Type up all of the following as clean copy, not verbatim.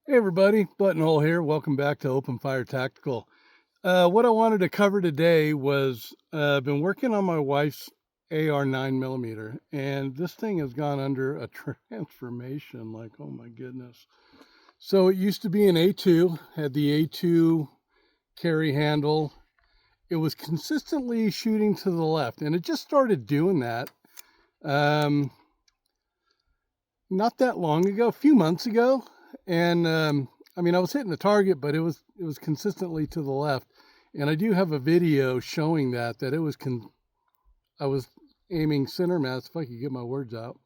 Hey everybody, Buttonhole here. Welcome back to Open Fire Tactical. What I wanted to cover today was I've been working on my wife's AR9 millimeter, and this thing has gone under a transformation. Like, oh my goodness! So it used to be an A2, had the A2 carry handle. It was consistently shooting to the left, and it just started doing that. Not that long ago, a few months ago. And I mean, I was hitting the target, but it was consistently to the left. And I do have a video showing that it was I was aiming center mass, if I could get my words out,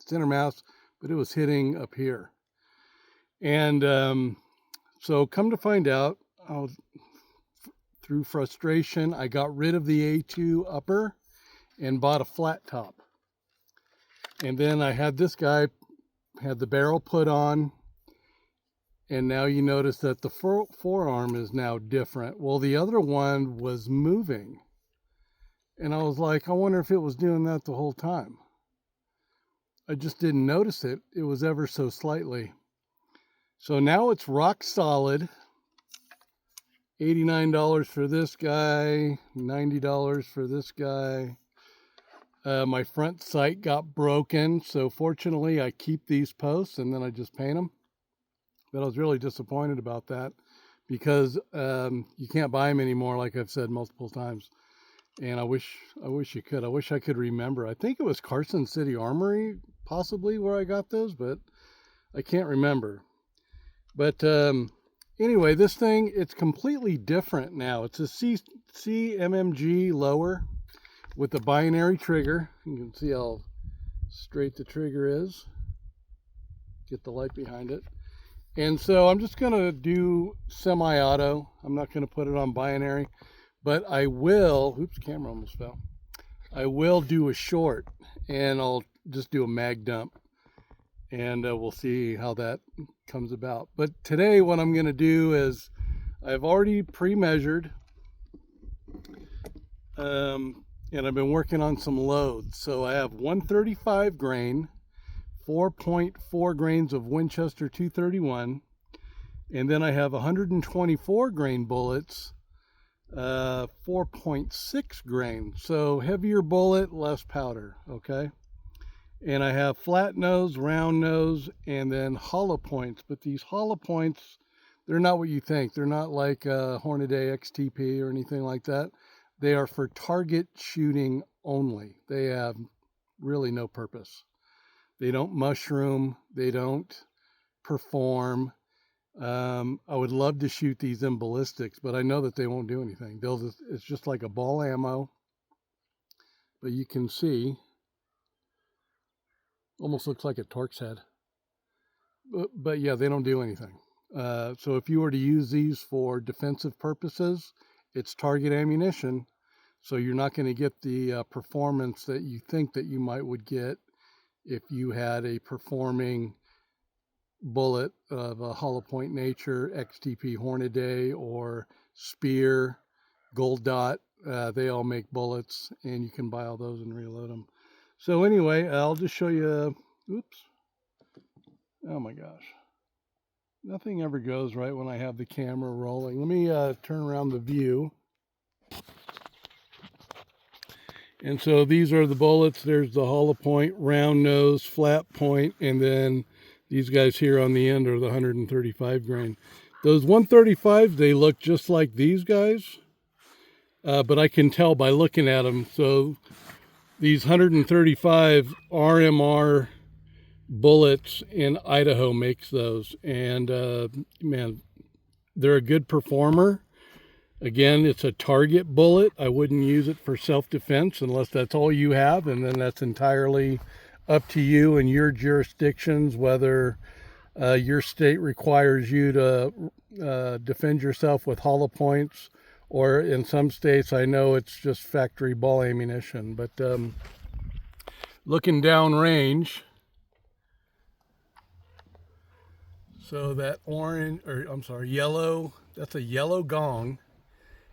center mass, but it was hitting up here. And so come to find out, through frustration, I got rid of the A2 upper and bought a flat top. And then I had this guy had the barrel put on, and now you notice that the forearm is now different. Well, the other one was moving, and I was like, I wonder if it was doing that the whole time. I just didn't notice it. It was ever so slightly. So now it's rock solid. $89 for this guy, $90 for this guy. My front sight got broken, so fortunately I keep these posts and then I just paint them. But I was really disappointed about that because you can't buy them anymore, like I've said multiple times. And I wish you could. I wish I could remember. I think it was Carson City Armory, possibly, where I got those, but I can't remember. But anyway, this thing, it's completely different now. It's a CMMG lower with the binary trigger. You can see how straight the trigger is. Get the light behind it. And so I'm just going to do semi-auto. I'm not going to put it on binary, but I will, oops, camera almost fell. I will do a short, and I'll just do a mag dump, and we'll see how that comes about. But today what I'm going to do is I've already pre-measured, and I've been working on some loads. So I have 135 grain, 4.4 grains of Winchester 231, and then I have 124 grain bullets, 4.6 grain. So heavier bullet, less powder, okay? And I have flat nose, round nose, and then hollow points. But these hollow points, they're not what you think. They're not like Hornady XTP or anything like that. They are for target shooting only. They have really no purpose. They don't mushroom. They don't perform. I would love to shoot these in ballistics, but I know that they won't do anything. It's just like a ball ammo. But you can see, almost looks like a Torx head. But yeah, they don't do anything. So if you were to use these for defensive purposes, it's target ammunition, so you're not going to get the performance that you think that you would get if you had a performing bullet of a hollow point nature, XTP Hornady, or Spear, Gold Dot. They all make bullets, and you can buy all those and reload them. So anyway, I'll just show you, oops, oh my gosh. Nothing ever goes right when I have the camera rolling. Let me turn around the view. And so these are the bullets. There's the hollow point, round nose, flat point, and then these guys here on the end are the 135 grain. Those 135s, they look just like these guys, but I can tell by looking at them. So these 135 RMR bullets in Idaho makes those, and man, they're a good performer. Again, it's a target bullet. I wouldn't use it for self-defense unless that's all you have, and then that's entirely up to you and your jurisdictions, whether your state requires you to defend yourself with hollow points, or in some states I know it's just factory ball ammunition. But looking down range, so that yellow, that's a yellow gong,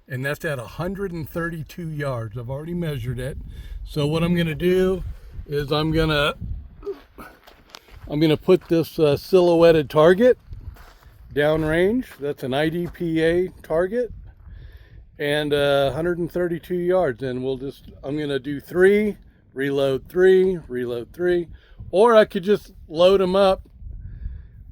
and that's at 132 yards. I've already measured it. So what I'm going to do is I'm going to put this silhouetted target downrange. That's an IDPA target, and 132 yards. And I'm gonna do 3, reload 3, reload 3, or I could just load them up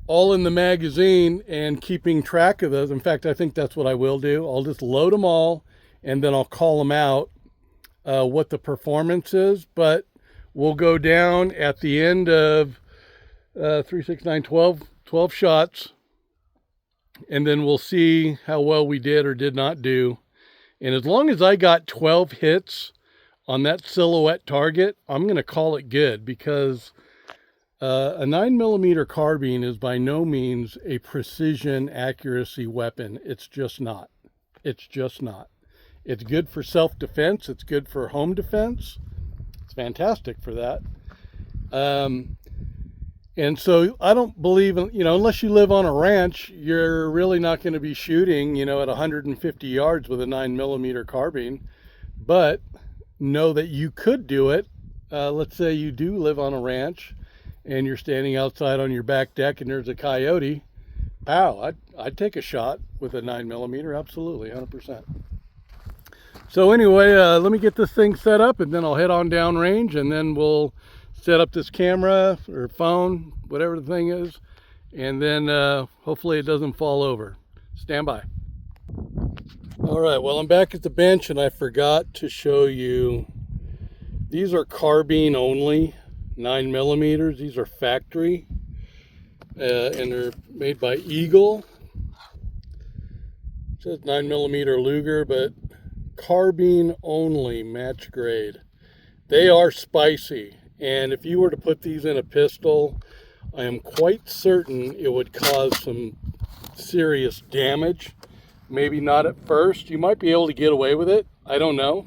all in the magazine and keeping track of those. In fact, I think that's what I will do. I'll just load them all, and then I'll call them out what the performance is. But we'll go down at the end of 3, 6, 9, 12 shots, and then we'll see how well we did or did not do. And as long as I got 12 hits on that silhouette target, I'm going to call it good, because a 9mm carbine is by no means a precision accuracy weapon. It's just not. It's just not. It's good for self-defense. It's good for home defense. It's fantastic for that. And so I don't believe, unless you live on a ranch, you're really not going to be shooting, at 150 yards with a 9mm carbine. But know that you could do it. Let's say you do live on a ranch and you're standing outside on your back deck and there's a coyote. Pow, I'd take a shot with a 9mm, absolutely, 100%. So anyway, let me get this thing set up, and then I'll head on downrange, and then we'll set up this camera or phone, whatever the thing is, and then hopefully it doesn't fall over. Stand by. All right, well, I'm back at the bench, and I forgot to show you, these are carbine only 9mm. These are factory, and they're made by Eagle. It says 9mm Luger, but carbine only, match grade. They are spicy, and if you were to put these in a pistol, I am quite certain it would cause some serious damage. Maybe not at first. You might be able to get away with it. I don't know.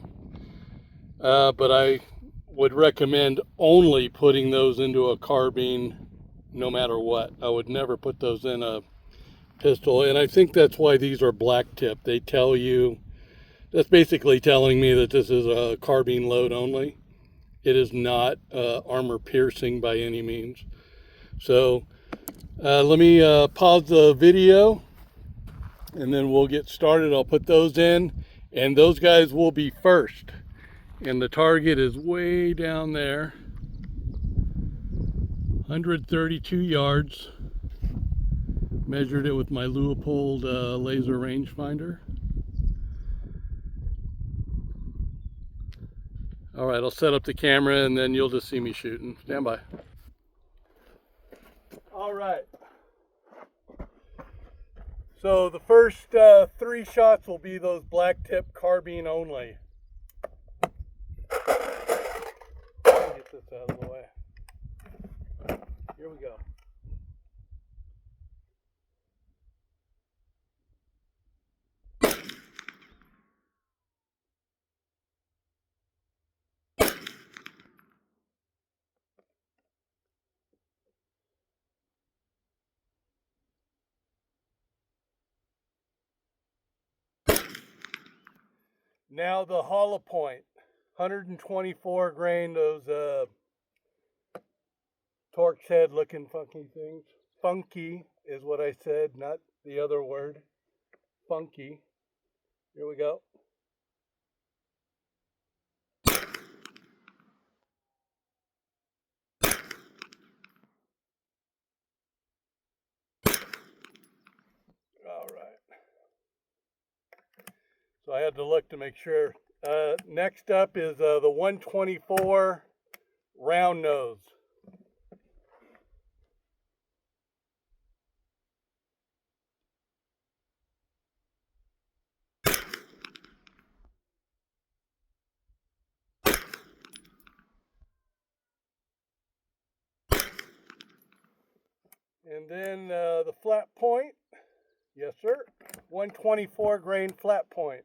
But I would recommend only putting those into a carbine no matter what. I would never put those in a pistol. And I think that's why these are black tip. They tell you, that's basically telling me that this is a carbine load only. It is not armor piercing by any means. So let me pause the video, and then we'll get started. I'll put those in, and those guys will be first. And the target is way down there, 132 yards. Measured it with my Leupold laser rangefinder. All right, I'll set up the camera, and then you'll just see me shooting. Stand by. All right. So the first 3 shots will be those black tip carbine only. Get this out of the way. Here we go. Now the hollow point, 124 grain, those Torx head looking funky things. Funky is what I said, not the other word. Funky. Here we go. All right. So I had to look to make sure. Next up is the 124 round nose. And then the flat point. Yes, sir. 124 grain flat point.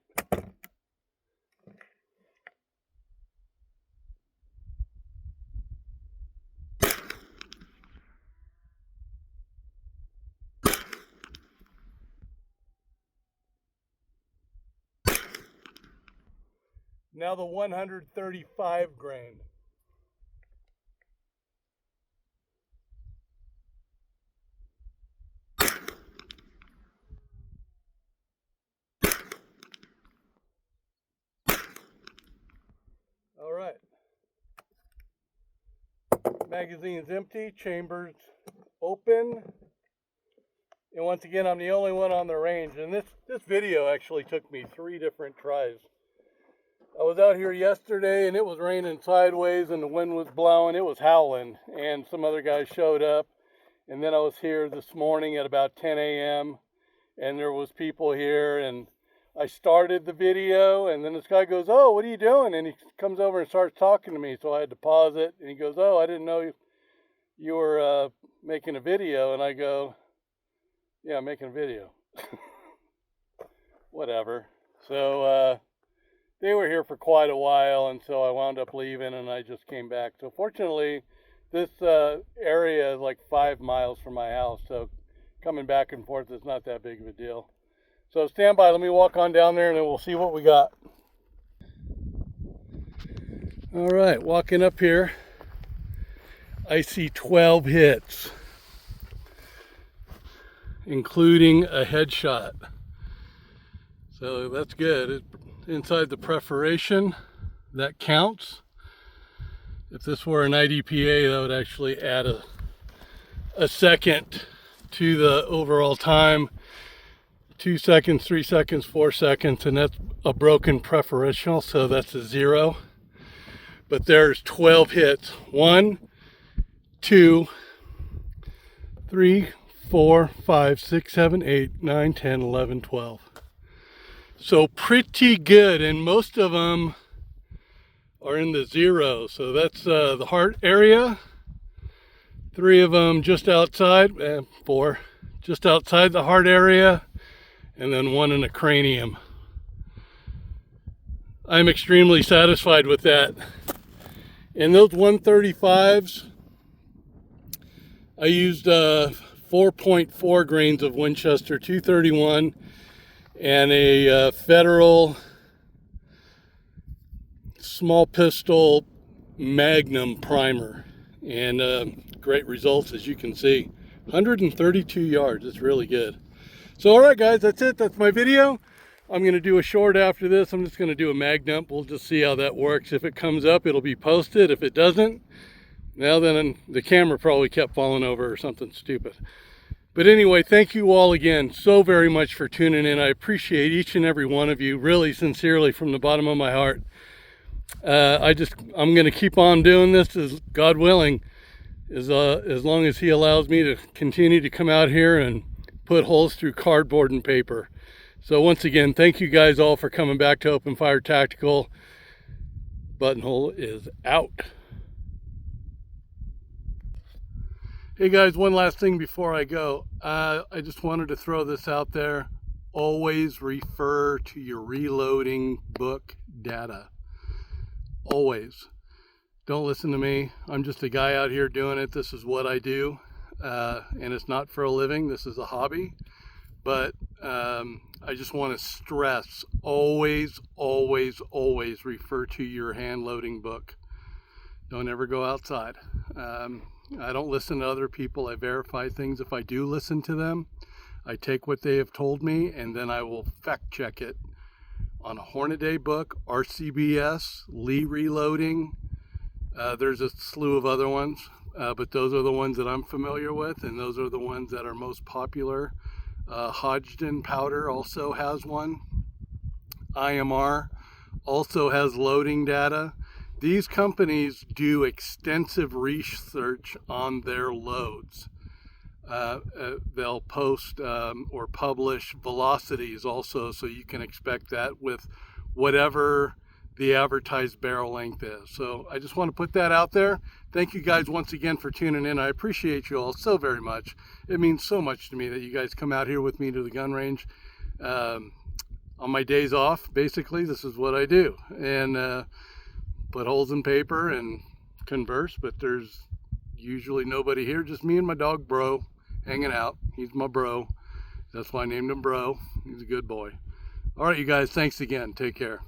Now the 135 grain. Magazine's empty, chambers open. And once again, I'm the only one on the range. And this video actually took me 3 different tries. I was out here yesterday and it was raining sideways and the wind was blowing. It was howling, and some other guys showed up. And then I was here this morning at about 10 a.m. and there was people here, and I started the video, and then this guy goes, "Oh, what are you doing?" And he comes over and starts talking to me, so I had to pause it. And he goes, "Oh, I didn't know you were making a video." And I go, "Yeah, I'm making a video." Whatever. So they were here for quite a while, and so I wound up leaving, and I just came back. So fortunately, this area is like 5 miles from my house, so coming back and forth is not that big of a deal. So stand by, let me walk on down there and then we'll see what we got. All right, walking up here, I see 12 hits, including a headshot. So that's good. It's inside the perforation, that counts. If this were an IDPA, that would actually add a second to the overall time. 2 seconds, 3 seconds, 4 seconds, and that's a broken preferential, so that's a 0. But there's 12 hits. 1, 2, 3, 4, 5, 6, 7, 8, 9, 10, 11, 12. So pretty good, and most of them are in the 0. So that's the heart area. 3 of them just outside, 4 just outside the heart area, and then 1 in the cranium. I'm extremely satisfied with that. And those 135s, I used 4.4 grains of Winchester 231 and a Federal small pistol Magnum primer, and great results, as you can see. 132 yards, it's really good. So all right guys, that's it, that's my video. I'm gonna do a short after this. I'm just gonna do a mag dump. We'll just see how that works. If it comes up, it'll be posted. If it doesn't, now then the camera probably kept falling over or something stupid. But anyway, thank you all again so very much for tuning in. I appreciate each and every one of you, really sincerely from the bottom of my heart. I'm gonna keep on doing this, as God willing, as long as He allows me to continue to come out here and put holes through cardboard and paper. So once again, thank you guys all for coming back to Open Fire Tactical. Buttonhole is out. Hey guys, one last thing before I go. I just wanted to throw this out there. Always refer to your reloading book data. Always. Don't listen to me. I'm just a guy out here doing it. This is what I do. And it's not for a living. This is a hobby. But I just want to stress, always, always, always refer to your hand loading book. Don't ever go outside. I don't listen to other people. I verify things. If I do listen to them, I take what they have told me, and then I will fact check it on a Hornaday book, RCBS, Lee Reloading. There's a slew of other ones, but those are the ones that I'm familiar with, and those are the ones that are most popular. Hodgdon Powder also has one. IMR also has loading data. These companies do extensive research on their loads. They'll post or publish velocities also, so you can expect that with whatever the advertised barrel length is. So I just want to put that out there. Thank you guys once again for tuning in. I appreciate you all so very much. It means so much to me that you guys come out here with me to the gun range. On my days off, basically, this is what I do. And put holes in paper and converse, but there's usually nobody here, just me and my dog Bro hanging out. He's my bro. That's why I named him Bro. He's a good boy. All right, you guys, thanks again. Take care.